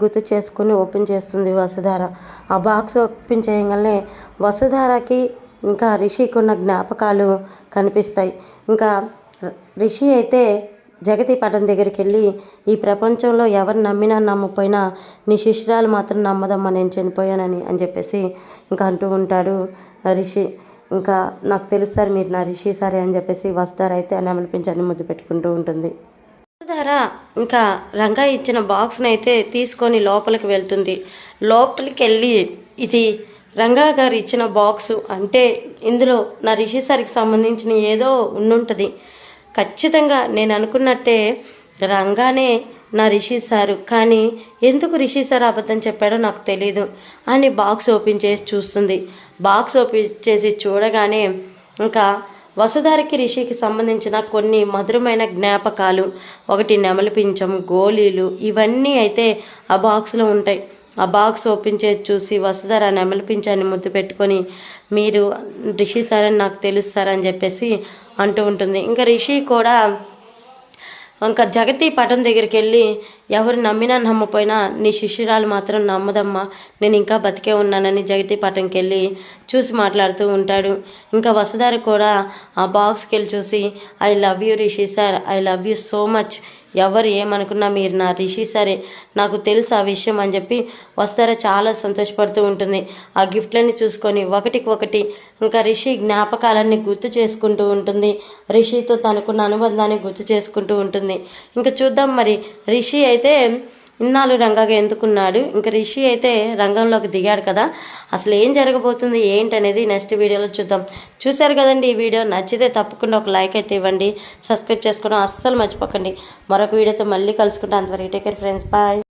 గుర్తు చేసుకుని ఓపెన్ చేస్తుంది వసుధార. ఆ బాక్స్ ఓపెన్ చేయగానే వసుధారకి ఇంకా రిషికి ఉన్న జ్ఞాపకాలు కనిపిస్తాయి. ఇంకా రిషి అయితే జగతి పటం దగ్గరికి వెళ్ళి, ఈ ప్రపంచంలో ఎవరు నమ్మినా నమ్మపోయినా నీ శిష్యురాలు మాత్రం నమ్మదమ్మా, నేను చనిపోయానని అని చెప్పేసి ఇంకా అంటూ ఉంటాడు రిషి. ఇంకా నాకు తెలుసు సార్, మీరు నా రిషి సరే అని చెప్పేసి వసుధార అయితే నెమలి పింఛాన్ని ముద్దు పెట్టుకుంటూ ఉంటుంది. వసుధార ఇంకా రంగా ఇచ్చిన బాక్స్ని అయితే తీసుకొని లోపలికి వెళ్తుంది. లోపలికి వెళ్ళి, ఇది రంగా గారు ఇచ్చిన బాక్సు అంటే ఇందులో నా రిషి సార్కి సంబంధించిన ఏదో ఉండుంటుంది. ఖచ్చితంగా నేను అనుకున్నట్టే రంగానే నా రిషి సారు, కానీ ఎందుకు రిషి సార్ అబద్ధం చెప్పాడో నాకు తెలీదు అని బాక్స్ ఓపెన్ చేసి చూస్తుంది. బాక్స్ ఓపెన్ చేసి చూడగానే ఇంకా వసుధారకి రిషికి సంబంధించిన కొన్ని మధురమైన జ్ఞాపకాలు, ఒకటి నెమలి పింఛం, గోళీలు, ఇవన్నీ అయితే ఆ బాక్స్లో ఉంటాయి. ఆ బాక్స్ ఓపెన్ చేసి చూసి వసుధార నెమలి పింఛాన్ని ముద్దు పెట్టుకొని, మీరు రిషి సార్ అని నాకు తెలుసు సార్ అని చెప్పేసి అంటూ ఉంటుంది. ఇంకా రిషి కూడా ఇంకా జగతి పటం దగ్గరికి వెళ్ళి, ఎవరు నమ్మినా నమ్మపోయినా నీ శిష్యురాలు మాత్రం నమ్మదమ్మా, నేను ఇంకా బతికే ఉన్నానని జగతి పటంకి వెళ్ళి చూసి మాట్లాడుతూ ఉంటాడు. ఇంకా వసుధార కూడా ఆ బాక్స్కి వెళ్ళి చూసి, I love you Rishi sir, I love you so much, ఎవరు ఏమనుకున్నా మీరు నా రిషి సరే, నాకు తెలుసు ఆ విషయం అని చెప్పి వసుధార చాలా సంతోషపడుతూ ఉంటుంది. ఆ గిఫ్ట్లన్నీ చూసుకొని ఒకటికి ఒకటి ఇంకా రిషి జ్ఞాపకాలన్నీ గుర్తు చేసుకుంటూ ఉంటుంది. రిషితో తనకున్న అనుబంధాన్ని గుర్తు చేసుకుంటూ ఉంటుంది. ఇంకా చూద్దాం మరి రిషి అయితే ఇన్నాళ్ళు రంగాగా ఎందుకున్నాడు, ఇంకా రిషి అయితే రంగంలోకి దిగాడు కదా, అసలు ఏం జరగబోతుంది ఏంటనేది నెక్స్ట్ వీడియోలో చూద్దాం. చూశారు కదండి, ఈ వీడియో నచ్చితే తప్పకుండా ఒక లైక్ అయితే ఇవ్వండి, సబ్స్క్రైబ్ చేసుకోవడం అస్సలు మర్చిపోకండి. మరొక వీడియోతో మళ్ళీ కలుసుకుంటాం. అంతవరకు టేక్ కేర్ ఫ్రెండ్స్, బాయ్.